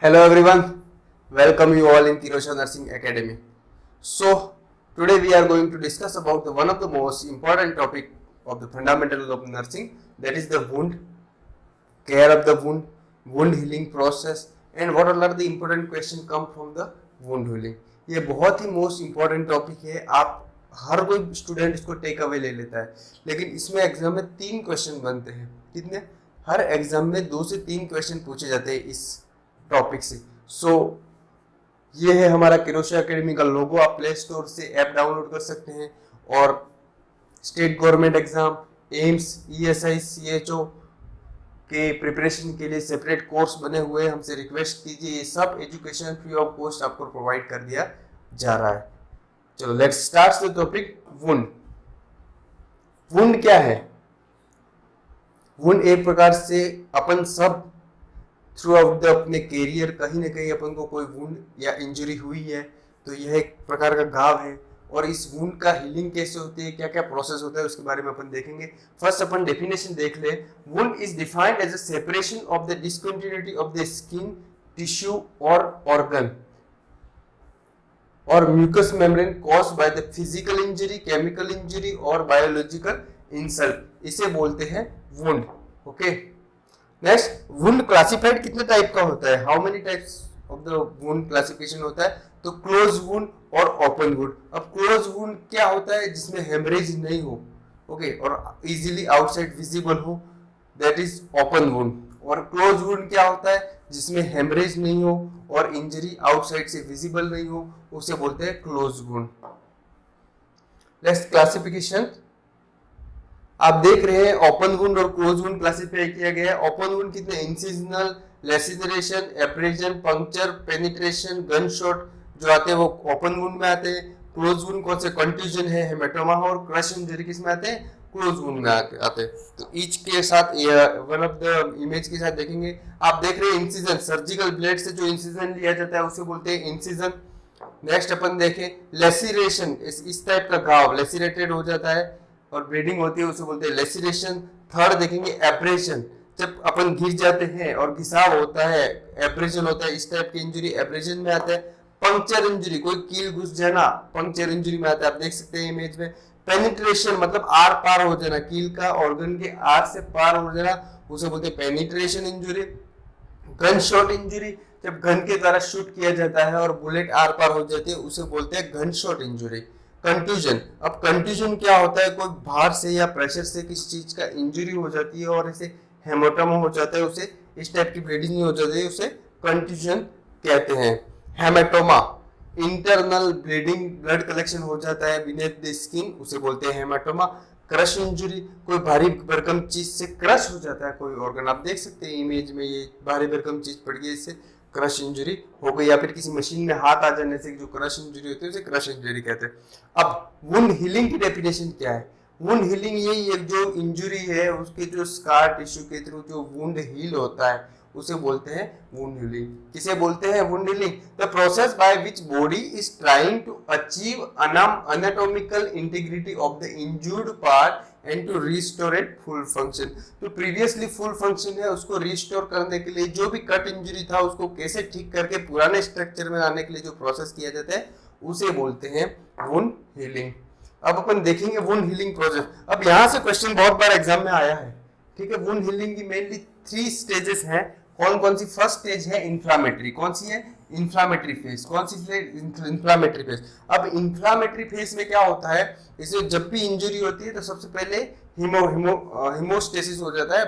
Hello everyone, welcome you all in Tirosha Nursing Academy. So today we are going to discuss about one of the most important topic of the fundamentals of nursing, that is the wound, care of the wound healing process, and what are the important question come from the wound healing. ये बहुत ही most important topic है. आप हर कोई student इसको take away ले लेता है, लेकिन इसमें एग्जाम में 3 क्वेश्चन बनते हैं. कितने? हर एग्जाम में 2 से 3 क्वेश्चन पूछे जाते हैं इस टॉपिक से. ये है हमारा किरोशा एकेडमी का लोगो. आप प्ले स्टोर से ऐप डाउनलोड कर सकते हैं और state government exam, AIIMS, ESI, CHO के प्रिपरेशन के लिए सेपरेट कोर्स बने हुए हैं. हमसे रिक्वेस्ट कीजिए, ये सब एजुकेशन फ्री ऑफ कॉस्ट आपको प्रोवाइड कर दिया जा रहा है. चलो let's start the topic. Wound. Wound क्या है? वुंड एक प्रकार से अपन सब थ्रू आउट द अपने कैरियर कहीं ना कहीं अपन को कोई वुंड या इंजरी हुई है, तो यह एक प्रकार का घाव है. और इस वुंड का हीलिंग कैसे होती है, क्या क्या प्रोसेस होता है, उसके बारे में अपन देखेंगे. फर्स्ट अपन डेफिनेशन देख ले. Wound is defined as a separation of the discontinuity of the skin, tissue और ऑर्गन और mucous membrane caused by the physical injury, chemical injury और बायोलॉजिकल इंसल्ट. इसे बोलते हैं wound. Okay. Next, wound classified कितने type का होता है? How many types of the wound classification होता है? तो क्लोज वुंड और ओपन वुंड. अब क्लोज वुंड क्या होता है? जिसमें हेमरेज नहीं हो, ओके, और इजीली आउटसाइड विजिबल हो, दैट इज ओपन वुंड. और क्लोज वुंड क्या होता है? जिसमें हेमरेज नहीं हो और इंजरी आउटसाइड से विजिबल नहीं हो, उसे बोलते हैं क्लोज वुंड. नेक्स्ट क्लासिफिकेशन आप देख रहे हैं, ओपन वुंड और क्लोज वुंड क्लासिफाई किया गया है. ओपन वुंड कितने? Incisional, laceration, abrasion, puncture, penetration, gun shot जो आते हैं वो ओपन वुंड में आते हैं. क्लोज वुंड कौन से? कंट्यूजन है, हेमेटोमा और क्रश इंजरी किस में आते हैं? क्लोज वुंड में आते हैं. तो ईच के साथ वन ऑफ द इमेज के साथ देखेंगे. आप देख रहे हैं इंसिजन, सर्जिकल ब्लेड से जो इंसिजन लिया जाता है उसे बोलते हैं इंसिजन. नेक्स्ट अपन देखें लेसिरेशन. इस टाइप का घाव लेसिरेटेड हो जाता है और ब्लीडिंग होती है, उसे बोलते हैं लेसिरेशन. थर्ड देखेंगे एब्रेशन. जब अपन घिस जाते हैं और घिसाव होता है, एब्रेशन होता है. इस टाइप की इंजरी एब्रेशन में आता है. पंक्चर इंजरी, कोई कील घुस जाना, पंक्चर इंजरी में आता है. आप देख सकते हैं इमेज में. पेनिट्रेशन मतलब आर पार हो जाना, कील का ऑर्गन के आर से पार हो जाना, उसे बोलते हैं penetration injury. Gun shot injury, जब गन के द्वारा शूट किया जाता है और बुलेट आर पार हो जाती है, उसे बोलते हैं गन शॉट इंजरी. कंट्यूजन. अब कंट्यूजन क्या होता है? कोई भार से या प्रेशर से किसी चीज का इंजरी हो जाती है और इसे हेमोटोमा हो जाता है, उसे इस टाइप की ब्लीडिंग हो जाती है, उसे कंट्यूजन कहते हैं. Haematoma, internal bleeding, blood collection हो जाता है बीनेथ द स्किन, उसे बोलते हैं हेमेटोमा. क्रश इंजरी, कोई भारी भरकम चीज से क्रश हो जाता है कोई ऑर्गन. आप देख सकते हैं इमेज में, ये भारी भरकम चीज पड़ गई, इससे क्रश इंजरी हो गई. या फिर किसी मशीन में हाथ आ जाने से जो क्रश इंजरी होती है उसे क्रश इंजरी कहते हैं. अब वुंड हीलिंग की डेफिनेशन क्या है? वुंड हीलिंग यही है, जो इंजरी है उसके जो स्कार टिश्यू के थ्रू जो वुंड हील होता है उसे बोलते हैं वुंड हीलिंग. किसे बोलते हैं wound healing? The process by which body is trying to achieve anatomical integrity of the injured part and to restore it full function. तो प्रीवियसली फुल फंक्शन है, उसको रिस्टोर करने के लिए जो भी कट इंजरी था उसको कैसे ठीक करके पुराने स्ट्रक्चर में आने के लिए जो प्रोसेस किया जाता है उसे बोलते हैं वुंड हीलिंग. अब अपन देखेंगे वुंड हीलिंग प्रोसेस. अब यहाँ से क्वेश्चन बहुत बार एग्जाम में आया है, ठीक है. वुंड हीलिंग की मेनली 3 स्टेजेस हैं. कौन कौन सी? फर्स्ट स्टेज है इंफ्लामेटरी. कौन सी है? Inflammatory phase. कौन सी? Inflammatory phase. अब इंफ्लामेटरी फेज में क्या होता है? इसमें जब भी इंजरी होती है तो सबसे पहले हिमोस्टेसिस हो जाता है.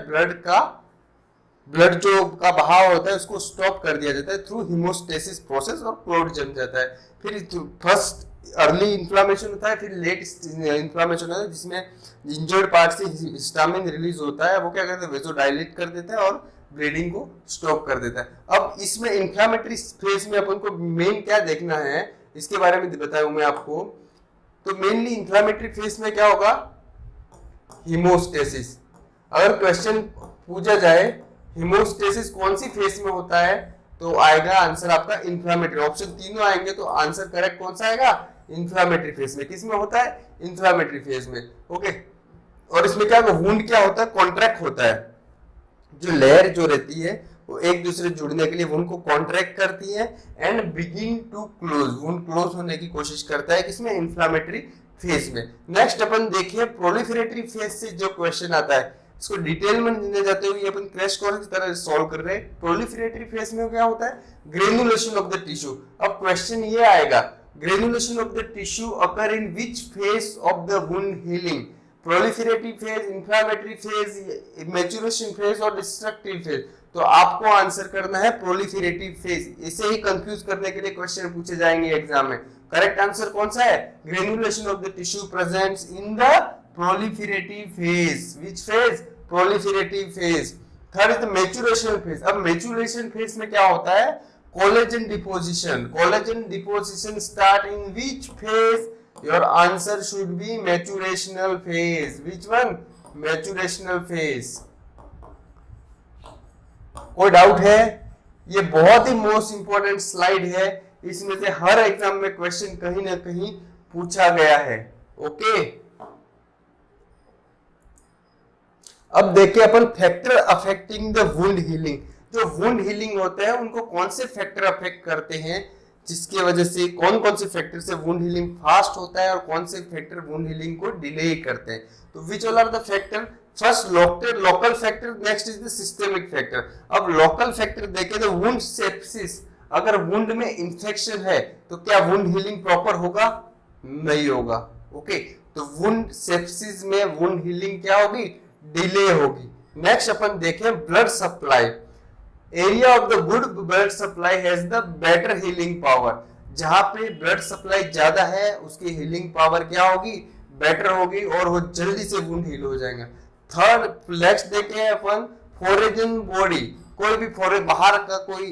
ब्लड जो का बहाव होता है उसको स्टॉप कर दिया जाता है थ्रू हिमोस्टेसिस प्रोसेस और क्लॉट जम जाता है. फिर फर्स्ट अर्ली इन्फ्लामेशन होता है, फिर लेट इन्फ्लामेशन होता है जिसमें इंजर्ड पार्ट से हिस्टामिन रिलीज होता है. वो क्या करता है? वेसोडाइलेट कर देता है और ब्लीडिंग को स्टॉप कर देता है. अब इसमें इंफ्लामेटरी फेज में अपन को मेन क्या देखना है, इसके बारे में बताऊं मैं आपको. तो मेनली इंफ्लामेटरी फेज में क्या होगा? हिमोस्टेसिस. अगर क्वेश्चन पूछा जाए हिमोस्टेसिस कौन सी फेज में होता है, तो आएगा आंसर आपका इंफ्लामेटरी. ऑप्शन तीनों आएंगे तो आंसर करेक्ट कौन सा आएगा? इंफ्लामेटरी फेज में. किस में होता है? इंफ्लामेटरी फेज में. ओके. और इसमें क्या वुंड क्या होता है? कॉन्ट्रैक्ट होता है. जो लेयर जो रहती है वो एक दूसरे जुड़ने के लिए वुंड को कॉन्ट्रैक्ट करती है and begin to close, wound close होने की कोशिश करता है किसमें, इन्फ्लामेटरी फेज में। नेक्स्ट अपन देखिए प्रोलिफरेटरी फेज से जो क्वेश्चन आता है इसको डिटेल में नहीं जाते हुए अपन क्रैश कोर्स की तरह सॉल्व कर रहे हैं। प्रोलिफरेटरी फेज में क्या होता है, ग्रेनुलेशन ऑफ द टिश्यू। अब क्वेश्चन ये आएगा, granulation of the tissue occur in which phase of the wound healing, proliferative phase, inflammatory phase, maturation phase और डिस्ट्रक्टिव फेज। तो आपको आंसर करना है प्रोलिफरेटिव फेज। इसे ही कंफ्यूज करने के लिए क्वेश्चन पूछे जाएंगे एग्जाम में। करेक्ट आंसर कौन सा है, granulation of the tissue presents in the proliferative phase. Which phase? Proliferative phase. Third is the maturation phase. अब maturation phase में क्या होता है, collagen deposition. Collagen deposition start in which phase? Your answer should be maturational phase. Which one? Maturational phase. कोई doubt है? ये बहुत ही मोस्ट इंपॉर्टेंट स्लाइड है, इसमें से हर एग्जाम में क्वेश्चन कहीं ना कहीं पूछा गया है। ओके अब देखिए अपन factor affecting the wound healing. जो वुंड हीलिंग होते हैं उनको कौन से फैक्टर अफेक्ट करते हैं, जिसकी वजह से कौन कौन से फैक्टर से वुंड हीलिंग फास्ट होता है और कौन से फैक्टर वुंड हीलिंग को डिले करते हैं। तो which all are the factor, first local factor, next is the systemic factor. अब लोकल फैक्टर देखें तो वुंड सेप्सिस, अगर वुंड में इंफेक्शन है तो क्या वुंड हीलिंग प्रॉपर होगा, नहीं होगा। ओके तो वुंड सेप्सिस में वुंड हीलिंग क्या होगी, डिले होगी। नेक्स्ट अपन देखें blood supply, area of the good blood supply has the better healing power. जहां पे ब्लड सप्लाई ज्यादा है उसकी हीलिंग पावर क्या होगी, बेटर होगी और वो जल्दी से वुंड हील हो जाएगा। थर्ड नेक्स्ट देखें अपन फोरेजन बॉडी, कोई भी बाहर का कोई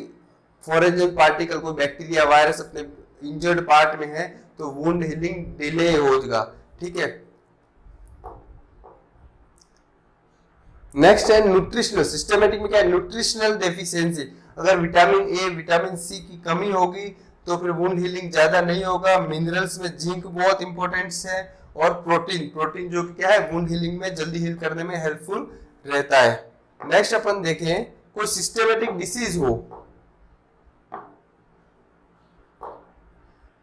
फोरेजन पार्टिकल, कोई बैक्टीरिया वायरस अपने इंजर्ड पार्ट में है तो वुंड हीलिंग डिले होगा। ठीक है नेक्स्ट है न्यूट्रिशनल, सिस्टमेटिक में क्या है, न्यूट्रिशनल डेफिशिएंसी। अगर विटामिन ए विटामिन सी की कमी होगी तो फिर वुंड हीलिंग ज्यादा नहीं होगा। मिनरल्स में जिंक बहुत इंपॉर्टेंट है और प्रोटीन जो कि क्या है वुंड हीलिंग में जल्दी हील करने में हेल्पफुल रहता है। नेक्स्ट अपन देखें कोई सिस्टमेटिक डिसीज हो,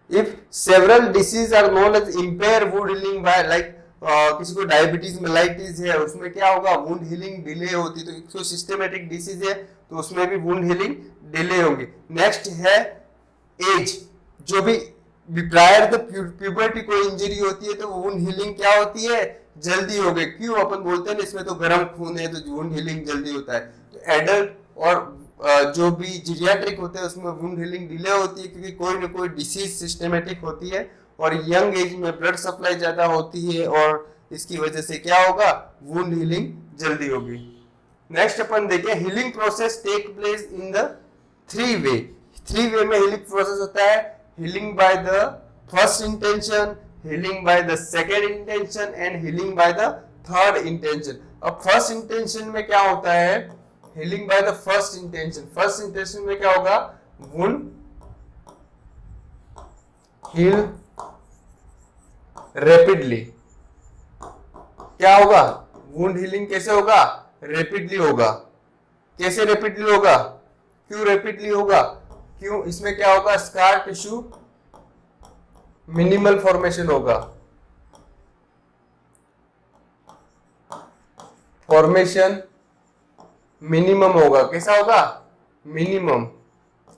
if several disease are known as impair wound healing by like किसी को डायबिटीज मेलाइटिस है उसमें क्या होगा वुंड हीलिंग डिले होती, तो एक सिस्टमेटिक डिसीज है तो उसमें भी वुंड हीलिंग डिले होगी। नेक्स्ट है एज, जो भी प्रायर द प्यूबर्टी कोई इंजरी होती है तो वुंड हीलिंग क्या होती है, जल्दी हो गई। क्यों अपन बोलते हैं इसमें तो गर्म खून है तो वुंड हीलिंग जल्दी होता है। तो एडल्ट और जो भी जीरियाट्रिक होते हैं उसमें वुंड हीलिंग डिले होती है क्योंकि कोई ना कोई डिसीज सिस्टमेटिक होती है और यंग एज में ब्लड सप्लाई ज्यादा होती है और इसकी वजह से क्या होगा, वुंड हीलिंग जल्दी होगी। नेक्स्ट अपन देखें healing process take place in the three way में हीलिंग प्रोसेस होता है, healing by the first intention, healing by the second intention and healing by the third intention. अब फर्स्ट इंटेंशन में क्या होता है, healing by the first intention, first intention में क्या होगा, वुंड हील रैपिडली। क्या होगा, वुंड हीलिंग कैसे होगा, रैपिडली होगा। कैसे रैपिडली होगा, क्यों रैपिडली होगा, क्यों, इसमें क्या होगा, स्कार टिश्यू मिनिमल फॉर्मेशन होगा, फॉर्मेशन मिनिमम होगा। कैसा होगा, मिनिमम,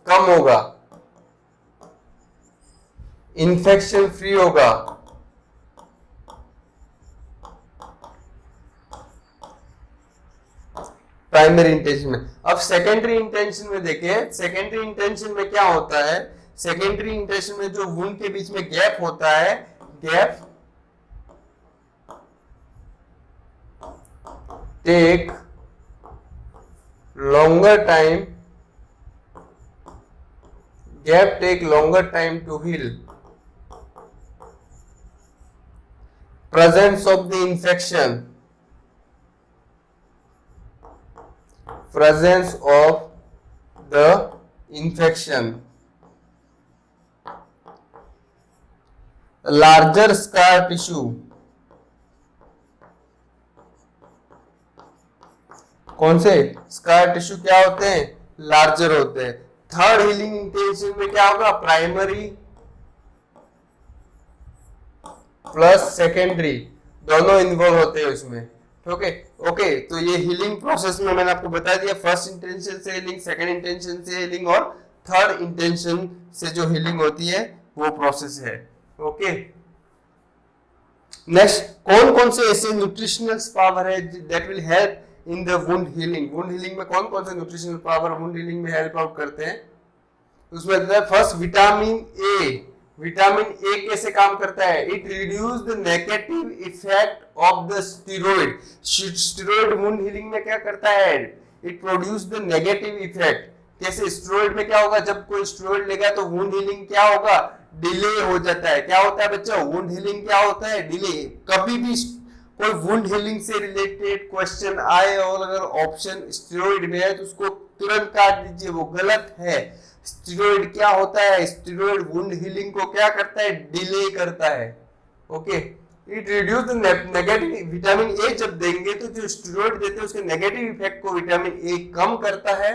कम होगा, इन्फेक्शन फ्री होगा, प्राइमरी इंटेंशन में। अब सेकेंडरी इंटेंशन में देखिए, सेकेंडरी इंटेंशन में क्या होता है, सेकेंडरी इंटेंशन में जो वुंड के बीच में गैप होता है, gap take longer time, gap take longer time to heal, presence of the infection, presence of the infection, larger scar tissue, कौन से स्कार टिश्यू क्या होते हैं, लार्जर होते हैं। थर्ड हीलिंग इंटेंशन में क्या होगा, प्राइमरी प्लस सेकेंडरी दोनों इन्वॉल्व होते हैं उसमें। ओके ओके, तो ये हीलिंग प्रोसेस में मैंने आपको बता दिया, फर्स्ट इंटेंशन से हीलिंग, सेकंड इंटेंशन से हीलिंग और थर्ड इंटेंशन से जो हीलिंग होती है वो प्रोसेस है। ओके, नेक्स्ट, कौन कौन से ऐसे न्यूट्रिशनल पावर है that will help in the wound healing? Wound healing में कौन कौन से न्यूट्रिशनल पावर वुंड हीलिंग में हेल्प आउट करते हैं? उसमें first vitamin A. Vitamin A कैसे काम करता है? It reduce the negative effect of the steroid. Steroid wound healing में क्या करता है? It produce the negative effect. कैसे? स्टेरॉइड में क्या होगा, जब कोई स्टेरॉइड लेगा तो वुंड हीलिंग क्या होगा, डिले हो जाता है। क्या होता है बच्चों, वुंड हीलिंग क्या होता है, डिले। कभी भी कोई वुंड हीलिंग से रिलेटेड क्वेश्चन आए और अगर ऑप्शन स्टेरॉइड में है तो उसको तुरंत काट दीजिए, वो गलत है। स्टेरॉइड क्या होता है, स्टेरॉइड वुंड हीलिंग को क्या करता है, डिले करता है। Okay, it reduce the negative. Vitamin A जब देंगे तो जो स्टेरॉइड देते हैं उसके नेगेटिव इफेक्ट को विटामिन ए कम करता है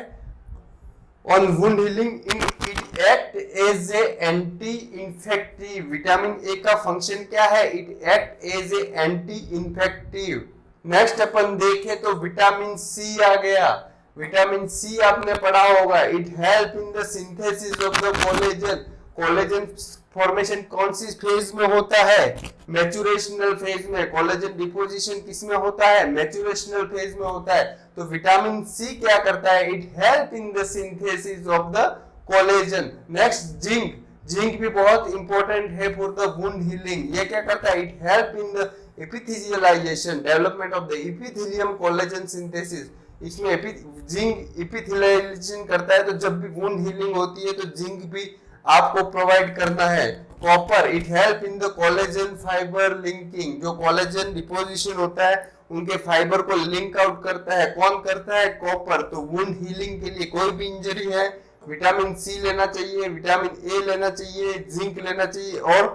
on wound healing. In it act as a anti infective. Vitamin A का फंक्शन क्या है, it act as a anti infective. Next अपन देखें तो विटामिन सी आ गया। विटामिन सी आपने पढ़ा होगा, it help in the synthesis of the collagen. Collagen formation कौन सी फेज में होता है, मैच्योरेशनल फेज में। कोलेजन डिपोजिशन किस में होता है, मैच्योरेशनल फेज में होता है। तो विटामिन सी क्या करता है, it help in the synthesis of the collagen. Next, zinc. Zinc भी बहुत इंपॉर्टेंट है फॉर द वुंड हीलिंग। ये क्या करता है, it help in the epithelialisation, development of the epithelium collagen synthesis. इसमें जिंक एपिथेलियलाइजेशन करता है, तो जब भी वुंड हीलिंग होती है तो जिंक भी आपको प्रोवाइड करना है। Copper, it help in the collagen fibre linking. जो कोलेजन डिपोजिशन होता है उनके फाइबर को लिंक आउट करता है। कौन करता है, कॉपर। तो वुंड हीलिंग के लिए कोई भी इंजरी है, विटामिन सी लेना चाहिए, विटामिन ए लेना चाहिए, जिंक लेना चाहिए और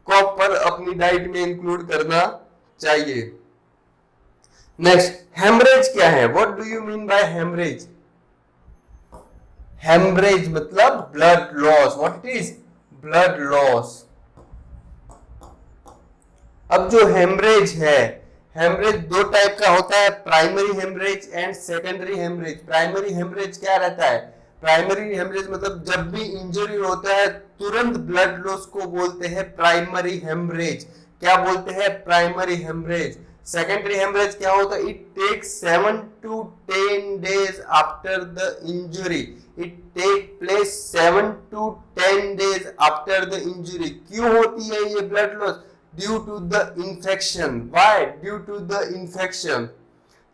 कॉपर अपनी डाइट में इंक्लूड करना चाहिए। नेक्स्ट, हेमरेज क्या है? What do you mean by haemorrhage? Haemorrhage मतलब blood loss. What it is, blood loss. अब जो हेमरेज है, हेमरेज दो टाइप का होता है, primary haemorrhage and secondary haemorrhage. Primary haemorrhage क्या रहता है, प्राइमरी हेमरेज मतलब जब भी इंजरी होता है तुरंत ब्लड लॉस को बोलते हैं प्राइमरी हेमरेज। क्या बोलते हैं, प्राइमरी हेमरेज। सेकेंडरी हेमरेज क्या होता है, it takes 7 to 10 days after the injury. It take place 7 to 10 days after the injury. क्यों होती है ये blood loss? Due to the infection. Why? Due to the infection.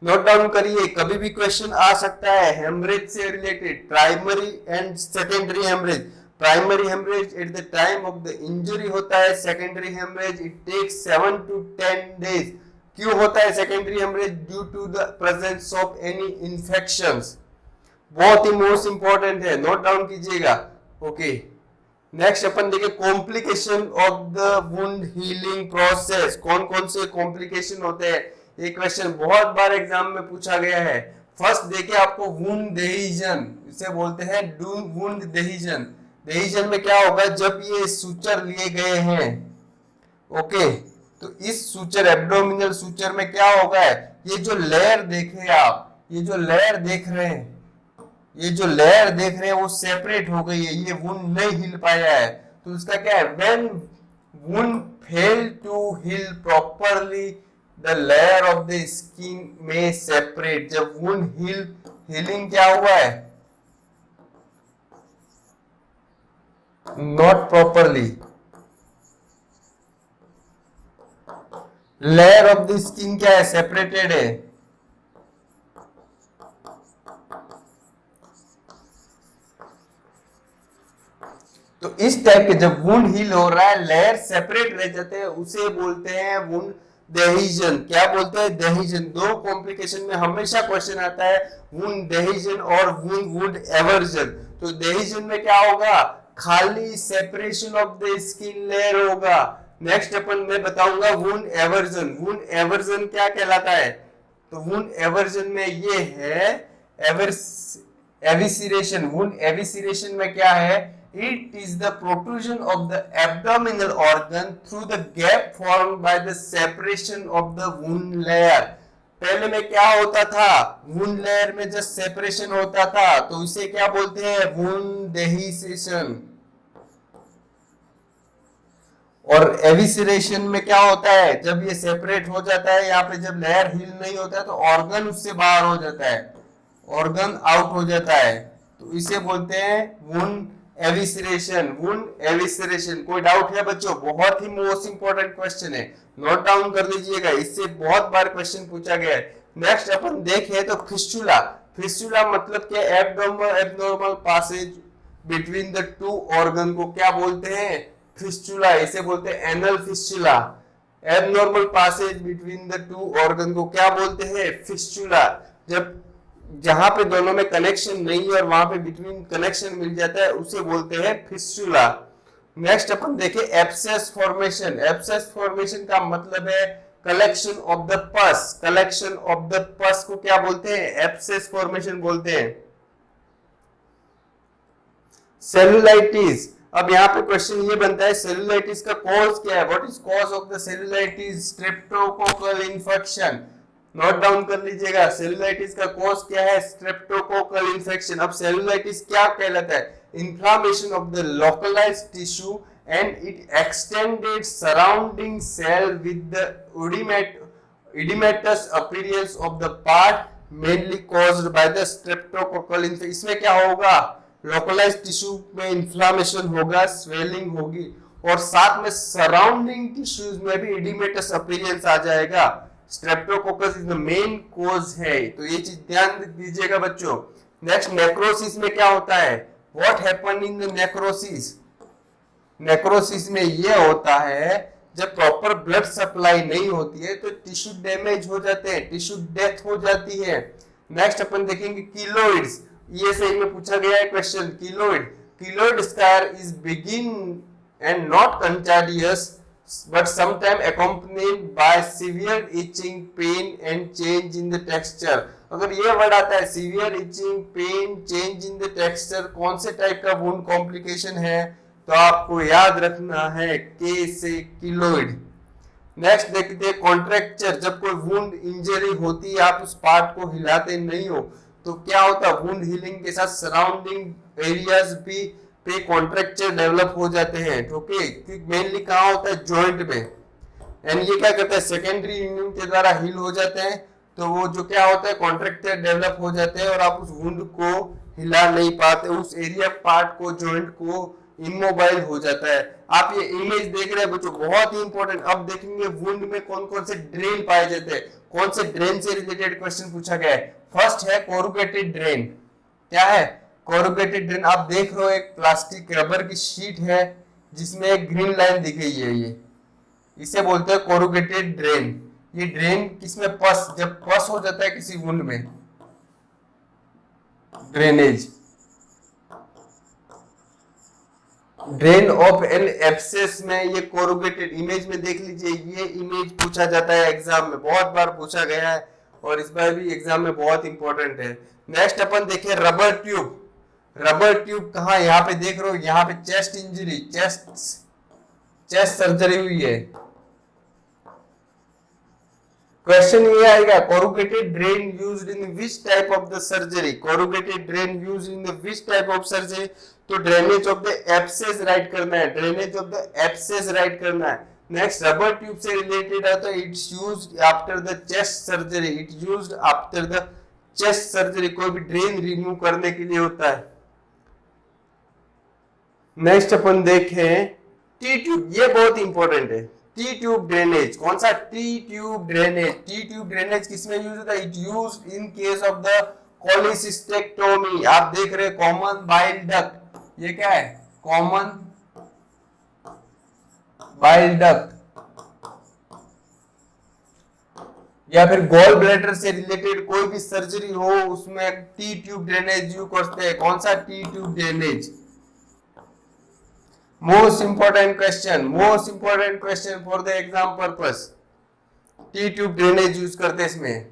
Note down करिए, कभी भी क्वेश्चन आ सकता है हेमरेज से related, primary and secondary haemorrhage. Primary haemorrhage at the time of the injury होता है, secondary haemorrhage it takes 7 to 10 days। क्यों होता है secondary haemorrhage? Due to the presence of any infections. बहुत ही मोस्ट इंपॉर्टेंट है, note down कीजिएगा। Okay, next अपन देखें complication of the wound healing process. कौन कौन से कॉम्प्लिकेशन होते हैं, ये क्वेश्चन बहुत बार एग्जाम में पूछा गया है। फर्स्ट देखिए आपको वुंड डेहिजन, इसे बोलते हैं वुंड डेहिजन। डेहिजन में क्या होगा, जब ये सूचर लिए गए हैं, ओके, तो इस सूचर एब्डोमिनल सूचर में क्या होगा, ये जो लेयर देखे आप, ये जो लेयर देख रहे हैं, ये जो लेयर देख रहे हैं वो सेपरेट हो गई है, ये वुंड नहीं हिल पाया है। तो उसका क्या है, when wound fail to heal properly the layer of the skin में सेपरेट। जब वुंड हीलिंग क्या हुआ है, not properly, layer of the skin क्या है, सेपरेटेड है। तो इस टाइप के जब वुंड हील हो रहा है, लेयर सेपरेट रह जाते हैं, उसे बोलते हैं वुंड डेहिजन। क्या बोलते हैं, डेहिजन। दो कॉम्प्लिकेशन में हमेशा क्वेश्चन आता है, वुंड डेहिजन और वुंड एवर्जन। तो डेहिजन में क्या होगा, खाली separation of the skin layer होगा। नेक्स्ट अपन मैं बताऊंगा वुंड एवर्जन। वुंड एवर्जन क्या कहलाता है, तो वुंड एवर्जन में ये है एविसिरेशन, वुंड एविसिरेशन में क्या है, it is the protrusion of the abdominal organ through the gap formed by the separation of the wound layer. पहले में क्या होता था, वुंड लेयर में जब सेपरेशन होता था तो इसे क्या बोलते हैं, वुंड डेहिसेशन। और एविसिरेशन में क्या होता है, जब ये सेपरेट हो जाता है, यहाँ पे जब लेयर हील नहीं होता है तो ऑर्गन उससे बाहर हो जाता है, ऑर्गन आउट हो जाता है, तो इसे बोलते हैं वुंड एविसिरेशन, वुंड एविसिरेशन। कोई डाउट है बच्चों? बहुत ही मोस्ट इंपोर्टेंट क्वेश्चन है, नोट डाउन कर लीजिएगा, इससे बहुत बार क्वेश्चन पूछा गया है। नेक्स्ट अपन देखें तो फिस्टुला। फिस्टुला मतलब क्या, abnormal passage between the two organ को क्या बोलते हैं, फिस्टुला। इसे बोलते हैं anal fistula. Abnormal passage between the two organ को क्या बोलते हैं, फिस्टुला। जब जहां पे दोनों में कनेक्शन नहीं है और वहां पे बिटवीन कनेक्शन मिल जाता है उसे बोलते हैं फिस्टुला। नेक्स्ट अपन देखें एब्सेस फॉर्मेशन। एब्सेस फॉर्मेशन का मतलब है कलेक्शन ऑफ द पस। कलेक्शन ऑफ द पस को क्या बोलते हैं, एब्सेस फॉर्मेशन बोलते हैं। सेलुलाइटिस। अब यहाँ पे क्वेश्चन ये बनता है सेलुलाइटिस का कॉज क्या है, what is cause of the cellulitis, streptococcal infection. Note down कर लीजिएगा, सेलुलाइटिस का कॉज क्या है, स्ट्रेप्टोकोकल इन्फेक्शन। अब सेलुलाइटिस क्या कहलाता है, inflammation of the localised tissue and it extended surrounding cell with the oedematous appearance of the part mainly caused by the streptococcal infection. इसमें क्या होगा, लोकलाइज्ड टिश्यू में इन्फ्लामेशन होगा, स्वेलिंग होगी, और साथ में सराउंडिंग टिश्यूज में भी इडिमेटस अपीयरेंस आ जाएगा। Streptococcus is the main cause है, तो ये चीज ध्यान दीजिएगा बच्चों। नेक्स्ट नेक्रोसिस में क्या होता है, what happen in the necrosis. Necrosis में ये होता है जब प्रॉपर ब्लड सप्लाई नहीं होती है तो टिश्यू डैमेज हो जाते हैं, टिश्यू डेथ हो जाती है। नेक्स्ट अपन देखेंगे कीलोइड्स। ये सही में पूछा गया है question, keloid. Keloid scar is benign and not contagious but sometimes accompanied by severe itching, pain and change in the texture। अगर ये वर्ड आता है severe itching, pain, change in the texture, कौन से टाइप का वुंड कॉम्प्लिकेशन है, तो आपको याद रखना है के से कीलोइड। नेक्स्ट देखते हैं कॉन्ट्रैक्चर। जब कोई वुंड इंजरी होती है, आप उस पार्ट को हिलाते नहीं हो, तो क्या होता है, वुंड हीलिंग के साथ सराउंडिंग एरियाज भी पे कॉन्ट्रैक्चर डेवलप हो जाते हैं। ओके, मेनली कहाँ होता है, जॉइंट में। एंड ये क्या करता है, सेकेंडरी इम्यून के द्वारा हील हो जाते हैं, तो वो जो क्या होता है, कॉन्ट्रैक्चर डेवलप हो जाते हैं और आप उस वुंड को हिला नहीं पाते, उस एरिया पार्ट को, जॉइंट को इमोबाइल हो जाता है। आप ये इमेज देख रहे हैं बच्चों, बहुत ही इंपॉर्टेंट। अब देखेंगे वुंड में कौन कौन से ड्रेन पाए जाते हैं, कौन से ड्रेन से रिलेटेड क्वेश्चन पूछा गया है। फर्स्ट है कोरुगेटेड ड्रेन। क्या है, कोरुगेटेड ड्रेन। आप देख रहे हो एक प्लास्टिक रबर की शीट है जिसमें एक ग्रीन लाइन दिख रही है, ये इसे बोलते हैं कोरुगेटेड ड्रेन। ये ड्रेन किसमें, पस, जब पस हो जाता है किसी वुंड में, drainage. Drain of an abscess में ये कोरुगेटेड, इमेज में देख लीजिए, ये इमेज पूछा जाता है एग्जाम में, बहुत बार पूछा गया है और इस बार भी एग्जाम में बहुत इंपॉर्टेंट है। नेक्स्ट अपन देखें रबर ट्यूब। रबर ट्यूब कहाँ, यहाँ पे देख रहे हो, यहाँ पे चेस्ट इंजरी, चेस्ट सर्जरी हुई है। क्वेश्चन ये आएगा, corrugated drain used in which type of the surgery. Corrugated drain used in which type of surgery, तो drainage of the abscess write करना है, drainage of the abscess write करना है। Next rubber tube से related है तो it's used after the chest surgery, it used after the chest surgery, कोई भी ड्रेन रिमूव करने के लिए होता है। नेक्स्ट अपन देखें टी ट्यूब, ये बहुत इंपॉर्टेंट है। टी ट्यूब ड्रेनेज, कौन सा, T tube drainage. T tube drainage किसमें यूज होता है, it used in case of the cholecystectomy. आप देख रहे हैं कॉमन बाइल डक्ट, ये क्या है, कॉमन बाइल डक्ट, या फिर गॉल ब्लैडर से रिलेटेड कोई भी सर्जरी हो उसमें टी ट्यूब ड्रेनेज यूज करते हैं। कौन सा, T tube drainage. Most important question for the exam purpose, T tube drainage use करते हैं इसमें,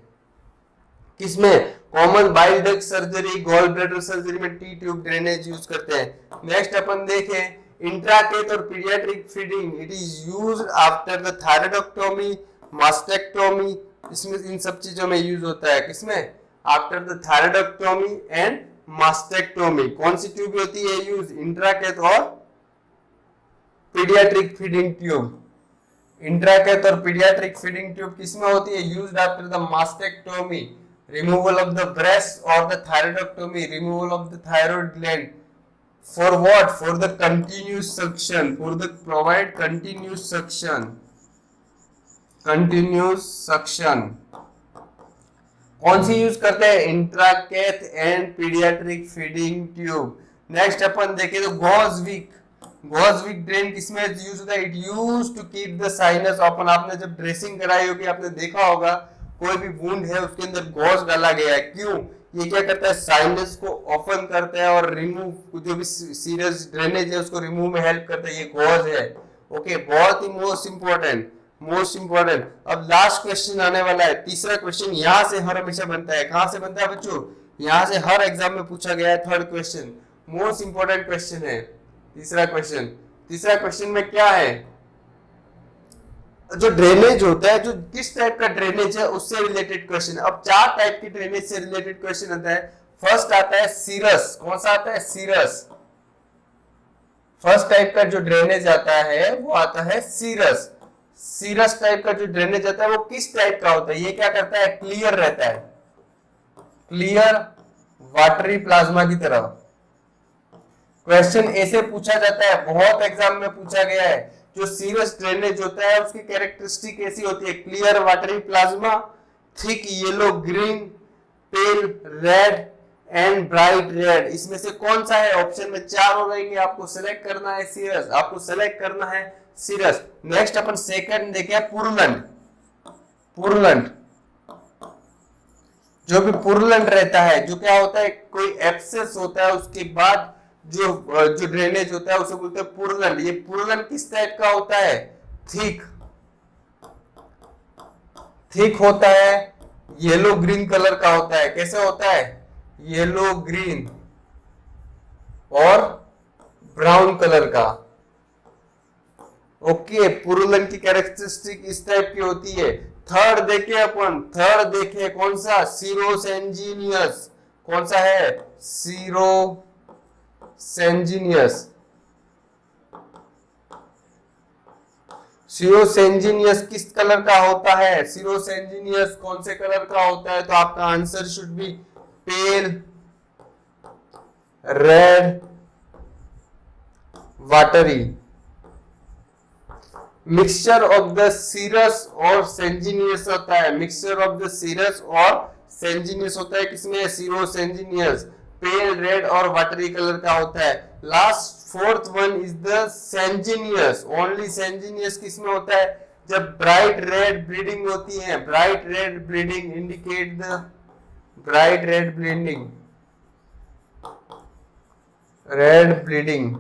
किसमें, common bile duct surgery, gall bladder surgery में टी ट्यूब ड्रेनेज यूज करते हैं। नेक्स्ट अपन देखें इंट्राकेथ और paediatric feeding, it is used after the thyroidectomy, mastectomy, इसमें इन सब चीजों में यूज होता है। किसमें? After the thyroidectomy and mastectomy. कौन सी ट्यूब होती है यूज? इंट्राकेथ और पीडियाट्रिक फीडिंग ट्यूब। इंट्राकेथ और पीडियाट्रिक फीडिंग ट्यूब किसमें होती है? Used after the mastectomy, removal of the breast, or the thyroidectomy, removal of the thyroid gland. For what? For the continuous suction, for the provide continuous suction, continuous suction. कौन सी use करते हैं? Intracath and paediatric feeding tube. Next अपन देखें तो gauze wick drain किसमें use होता है? It use to keep the sinus open. आपने जब ड्रेसिंग कराई होगी आपने देखा होगा कोई भी वुंड है उसके अंदर गॉज डाला गया है। क्यों? ये क्या करता है? साइनस को ओपन करता है और रिमूव, जो भी सीरियस ड्रेनेज है उसको रिमूव में हेल्प करता है। ये गॉज है। ओके, बहुत ही मोस्ट इंपॉर्टेंट। अब लास्ट क्वेश्चन आने वाला है, तीसरा क्वेश्चन। यहाँ से हर हमेशा बनता है। कहाँ से बनता है बच्चों? यहाँ से हर एग्जाम में पूछा गया है। Third question most important question है। तीसरा क्वेश्चन में क्या है? जो ड्रेनेज होता है, जो किस टाइप का ड्रेनेज है उससे रिलेटेड क्वेश्चन। अब 4 टाइप की ड्रेनेज से रिलेटेड क्वेश्चन आता है। फर्स्ट आता है सीरस। कौन सा आता है? सीरस। फर्स्ट टाइप का जो ड्रेनेज आता है वो आता है सीरस। सीरस टाइप का जो ड्रेनेज आता है वो किस टाइप का होता है? ये क्या करता है? क्लियर रहता है, क्लियर वाटरी प्लाज्मा की तरह। क्वेश्चन ऐसे पूछा जाता है, बहुत एग्जाम में पूछा गया है। जो सीरस ड्रेनेज होता है उसकी कैरेक्टरिस्टिक ऐसी होती है, clear watery plasma, thick yellow green, pale red and bright red. इसमें से कौन सा है? ऑप्शन में 4 हो रहेंगे, आपको सिलेक्ट करना है सीरस, आपको सिलेक्ट करना है सीरस। नेक्स्ट अपन सेकंड देखें पुरलेंट। जो भी पुरलेंट रहता है, जो क्या होता है? कोई एब्सेस होता है उसके बाद जो ड्रेनेज होता है उसे बोलते हैं पुरलेंट। ये पुरलेंट किस टाइप का होता है? थिक होता है, येलो ग्रीन कलर का होता है। कैसे होता है? येलो ग्रीन और ब्राउन कलर का। ओके, पुरलेंट की कैरेक्टरिस्टिक इस टाइप की होती है। थर्ड देखे कौन सा? सीरोसेंजीनियस। कौन सा है? सीरोसेंजीनियस किस कलर का होता है? सीरोसेंजीनियस कौन से कलर का होता है? तो आपका answer should be pale red watery. Mixture of the serous और सेंजीनियस होता है। मिक्सचर ऑफ द सीरस और सेंजीनियस होता है किसमें? सीरोसेंजीनियस। पेल रेड और वाटरी कलर का होता है। Last fourth one is the sanguineous. Only sanguineous किसमें होता है? जब ब्राइट रेड ब्लीडिंग होती है। Bright red bleeding indicate the bright red bleeding.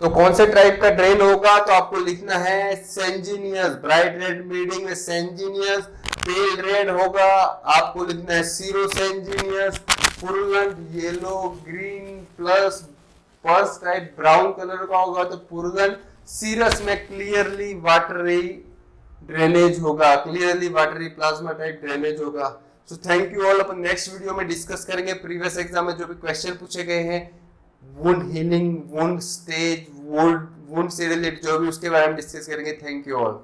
तो कौन से टाइप का ड्रेन होगा? तो आपको लिखना है सेंजीनियस। ब्राइट रेड ब्लीडिंग में सेंजीनियस। पेल रेड होगा, आपको लिखना है serosanguineous. Purulent yellow green plus first type brown colour का होगा तो पुरलेंट। सीरस में क्लियरली वाटरी ड्रेनेज होगा, clearly watery plasma type drainage होगा। So thank you all. अपन नेक्स्ट वीडियो में डिस्कस करेंगे प्रीवियस एग्जाम में जो भी क्वेश्चन पूछे गए हैं, wound healing, wound stage, wound से रिलेटेड जो भी, उसके बारे में डिस्कस करेंगे। Thank you all.